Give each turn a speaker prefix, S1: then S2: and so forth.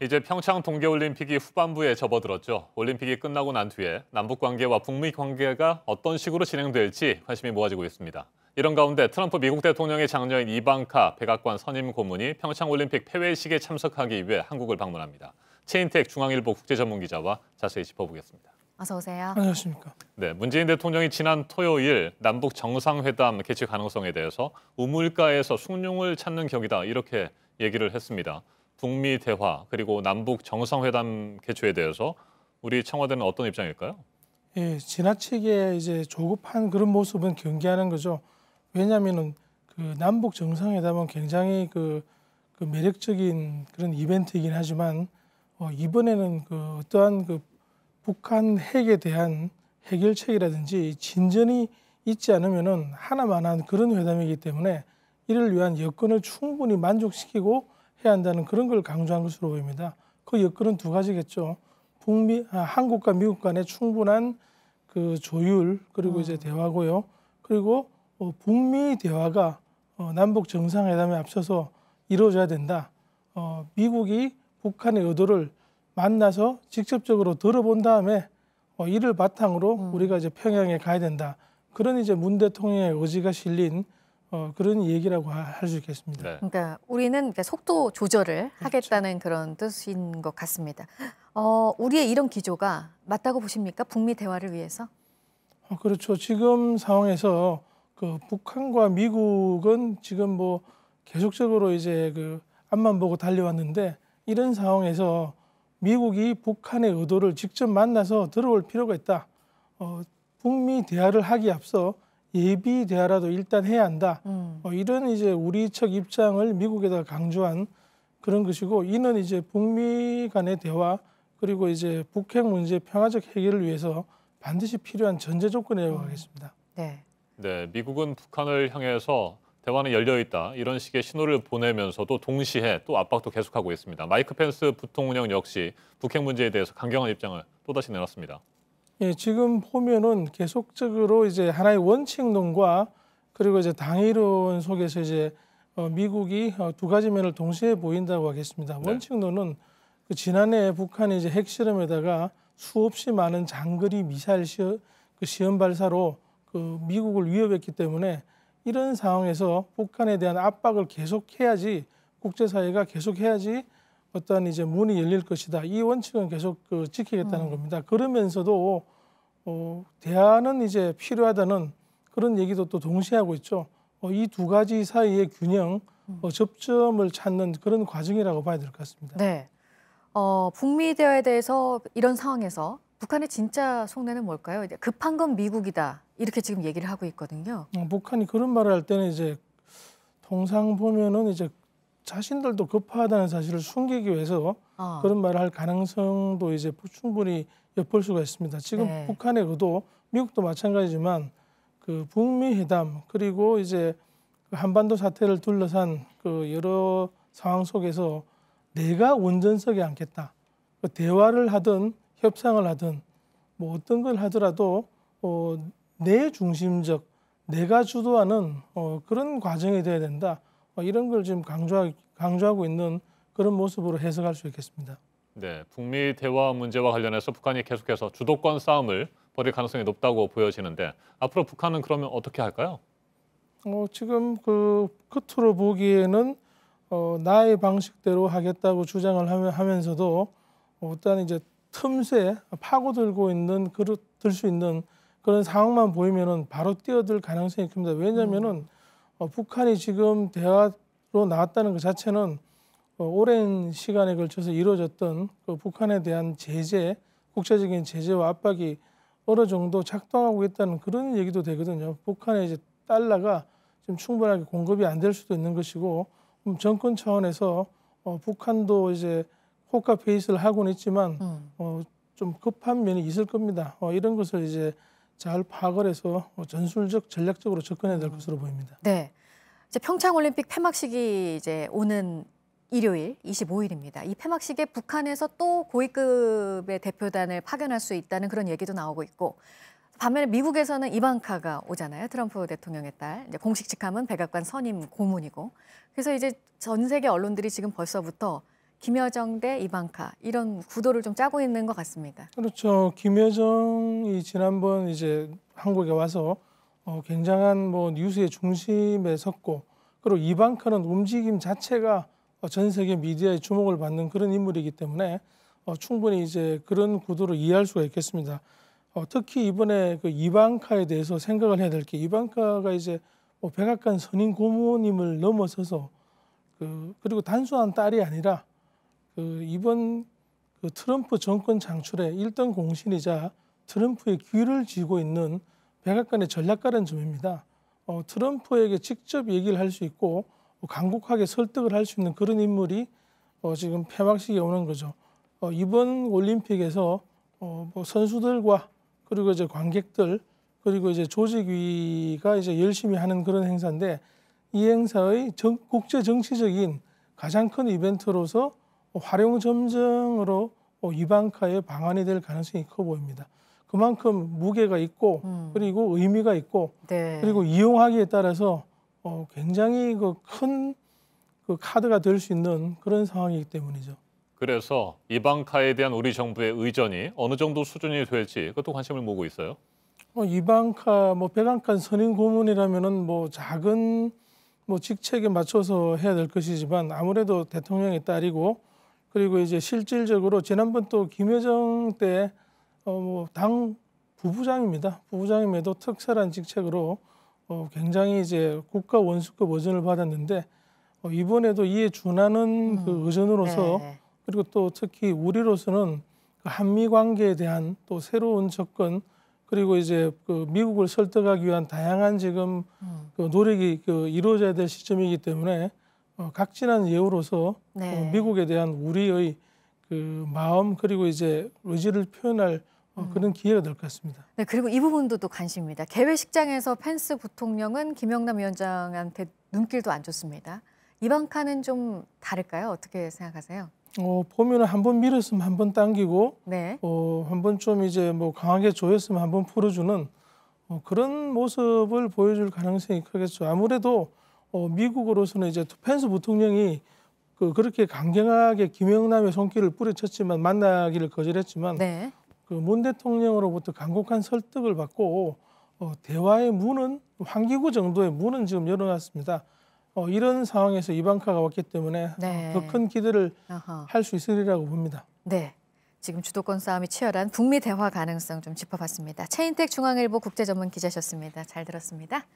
S1: 이제 평창 동계올림픽이 후반부에 접어들었죠. 올림픽이 끝나고 난 뒤에 남북 관계와 북미 관계가 어떤 식으로 진행될지 관심이 모아지고 있습니다. 이런 가운데 트럼프 미국 대통령의 장녀인 이방카 백악관 선임 고문이 평창 올림픽 폐회식에 참석하기 위해 한국을 방문합니다. 최인택 중앙일보 국제전문기자와 자세히 짚어보겠습니다.
S2: 어서 오세요.
S3: 안녕하십니까.
S1: 네, 문재인 대통령이 지난 토요일 남북 정상회담 개최 가능성에 대해서 우물가에서 숭늉을 찾는 격이다 이렇게 얘기를 했습니다. 북미 대화 그리고 남북 정상회담 개최에 대해서 우리 청와대는 어떤 입장일까요?
S3: 예, 지나치게 이제 조급한 그런 모습은 경계하는 거죠. 왜냐하면은 그 남북 정상회담은 굉장히 그 매력적인 그런 이벤트이긴 하지만 이번에는 그 어떠한 그 북한 핵에 대한 해결책이라든지 진전이 있지 않으면은 하나만한 그런 회담이기 때문에 이를 위한 여건을 충분히 만족시키고 해야 한다는 그런 걸 강조한 것으로 보입니다. 그 여건은 두 가지겠죠. 한국과 미국 간의 충분한 그 조율 그리고 이제 대화고요. 그리고 북미 대화가 남북 정상회담에 앞서서 이루어져야 된다. 미국이 북한의 의도를 만나서 직접적으로 들어본 다음에 이를 바탕으로 우리가 이제 평양에 가야 된다. 그런 이제 문 대통령의 의지가 실린 그런 얘기라고 할 수 있겠습니다.
S1: 네.
S2: 그러니까 우리는 속도 조절을 하겠다는 그런 뜻인 것 같습니다. 우리의 이런 기조가 맞다고 보십니까? 북미 대화를 위해서?
S3: 그렇죠. 지금 상황에서 그 북한과 미국은 지금 뭐 계속적으로 이제 그 앞만 보고 달려왔는데 이런 상황에서 미국이 북한의 의도를 직접 만나서 들어올 필요가 있다. 북미 대화를 하기 앞서 예비 대화라도 일단 해야 한다. 이런 이제 우리 측 입장을 미국에다 강조한 그런 것이고 이는 이제 북미 간의 대화 그리고 이제 북핵 문제 평화적 해결을 위해서 반드시 필요한 전제 조건이라고 하겠습니다.
S2: 네.
S1: 네, 미국은 북한을 향해서 대화는 열려 있다 이런 식의 신호를 보내면서도 동시에 또 압박도 계속하고 있습니다. 마이크 펜스 부통령 역시 북핵 문제에 대해서 강경한 입장을 또다시 내놨습니다.
S3: 예, 지금 보면은 계속적으로 이제 하나의 원칙론과 그리고 이제 당위론 속에서 이제 미국이 두 가지 면을 동시에 보인다고 하겠습니다.
S1: 네.
S3: 원칙론은 그 지난해 북한이 이제 핵실험에다가 수없이 많은 장거리 미사일 시험 발사로 그 미국을 위협했기 때문에 이런 상황에서 북한에 대한 압박을 계속해야지 국제사회가 계속해야지 어떠한 이제 문이 열릴 것이다. 이 원칙은 계속 지키겠다는 겁니다. 그러면서도 대화는 이제 필요하다는 그런 얘기도 또 동시에 하고 있죠. 이 두 가지 사이의 균형, 접점을 찾는 그런 과정이라고 봐야 될 것 같습니다.
S2: 네. 북미 대화에 대해서 이런 상황에서 북한의 진짜 속내는 뭘까요? 이제 급한 건 미국이다. 이렇게 지금 얘기를 하고 있거든요.
S3: 북한이 그런 말을 할 때는 이제 통상 보면은 이제 자신들도 급하다는 사실을 숨기기 위해서 그런 말을 할 가능성도 이제 충분히 엿볼 수가 있습니다. 지금
S2: 네.
S3: 북한의 의도, 미국도 마찬가지지만 그 북미 회담 그리고 이제 그 한반도 사태를 둘러싼 그 여러 상황 속에서 내가 원전석에 앉겠다. 그 대화를 하든 협상을 하든 뭐 어떤 걸 하더라도 내 중심적, 내가 주도하는 그런 과정이 돼야 된다. 이런 걸 지금 강조하고 있는 그런 모습으로 해석할 수 있겠습니다.
S1: 네, 북미 대화 문제와 관련해서 북한이 계속해서 주도권 싸움을 벌일 가능성이 높다고 보여지는데 앞으로 북한은 그러면 어떻게 할까요?
S3: 지금 그 끝으로 보기에는 나의 방식대로 하겠다고 주장을 하면서도 어떤 이제 틈새 파고들고 있는 들 수 있는 그런 상황만 보이면은 바로 뛰어들 가능성이 큽니다. 왜냐하면은 북한이 지금 대화로 나왔다는 것 자체는 오랜 시간에 걸쳐서 이루어졌던 그 북한에 대한 제재, 국제적인 제재와 압박이 어느 정도 작동하고 있다는 그런 얘기도 되거든요. 북한의 이제 달러가 지금 충분하게 공급이 안 될 수도 있는 것이고 정권 차원에서 북한도 이제 호가 페이스를 하고는 있지만 좀 급한 면이 있을 겁니다. 이런 것을 이제 잘 파악을 해서 전술적, 전략적으로 접근해야 될 것으로 보입니다.
S2: 네. 이제 평창 올림픽 폐막식이 이제 오는 일요일 25일입니다. 이 폐막식에 북한에서 또 고위급의 대표단을 파견할 수 있다는 그런 얘기도 나오고 있고 반면에 미국에서는 이방카가 오잖아요. 트럼프 대통령의 딸. 이제 공식 직함은 백악관 선임 고문이고. 그래서 이제 전 세계 언론들이 지금 벌써부터 김여정 대 이방카 이런 구도를 좀 짜고 있는 것 같습니다.
S3: 그렇죠. 김여정이 지난번 이제 한국에 와서 굉장한 뭐 뉴스의 중심에 섰고, 그리고 이방카는 움직임 자체가 전 세계 미디어의 주목을 받는 그런 인물이기 때문에 충분히 이제 그런 구도를 이해할 수가 있겠습니다. 특히 이번에 그 이방카에 대해서 생각을 해야 될 게, 이방카가 이제 뭐 백악관 선임 고모님을 넘어서서 그리고 단순한 딸이 아니라 이번 그 트럼프 정권 창출의 1등 공신이자 트럼프의 귀를 쥐고 있는 백악관의 전략가라는 점입니다. 트럼프에게 직접 얘기를 할 수 있고 간곡하게 설득을 할 수 있는 그런 인물이 지금 폐막식에 오는 거죠. 이번 올림픽에서 뭐 선수들과 그리고 이제 관객들 그리고 이제 조직위가 이제 열심히 하는 그런 행사인데, 이 행사의 국제 정치적인 가장 큰 이벤트로서 활용 점정으로 이방카의 방안이 될 가능성이 커 보입니다. 그만큼 무게가 있고 그리고 의미가 있고
S2: 네.
S3: 그리고 이용하기에 따라서 굉장히 큰 카드가 될 수 있는 그런 상황이기 때문이죠.
S1: 그래서 이방카에 대한 우리 정부의 의전이 어느 정도 수준이 될지 그것도 관심을 모으고 있어요.
S3: 이방카 백악관 선임 고문이라면은 작은 직책에 맞춰서 해야 될 것이지만, 아무래도 대통령의 딸이고, 그리고 이제 실질적으로 지난번 또 김여정 때 당 부부장입니다. 부부장임에도 특별한 직책으로 굉장히 이제 국가 원수급 의전을 받았는데, 이번에도 이에 준하는 그 의전으로서
S2: 네.
S3: 그리고 또 특히 우리로서는 그 한미 관계에 대한 또 새로운 접근, 그리고 이제 미국을 설득하기 위한 다양한 지금 노력이 이루어져야 될 시점이기 때문에 각진한 예우로서
S2: 네.
S3: 미국에 대한 우리의 마음 그리고 이제 의지를 표현할 그런 기회가 될 것 같습니다.
S2: 네, 그리고 이 부분도 또 관심입니다. 개회식장에서 펜스 부통령은 김영남 위원장한테 눈길도 안 좋습니다. 이방카는 좀 다를까요? 어떻게 생각하세요?
S3: 보면은 한 번 밀었으면 한 번 당기고,
S2: 네.
S3: 한 번 좀 이제 강하게 조였으면 한 번 풀어주는 그런 모습을 보여줄 가능성이 크겠죠. 아무래도 미국으로서는 이제 펜스 부통령이 그렇게 강경하게 김영남의 손길을 뿌리쳤지만, 만나기를 거절했지만,
S2: 네.
S3: 문 대통령으로부터 간곡한 설득을 받고 대화의 문은, 환기구 정도의 문은 지금 열어놨습니다. 이런 상황에서 이방카가 왔기 때문에
S2: 네.
S3: 더 큰 기대를
S2: 어허.
S3: 할 수 있으리라고 봅니다.
S2: 네. 지금 주도권 싸움이 치열한 북미 대화 가능성 좀 짚어봤습니다. 최인택 중앙일보 국제전문 기자셨습니다. 잘 들었습니다.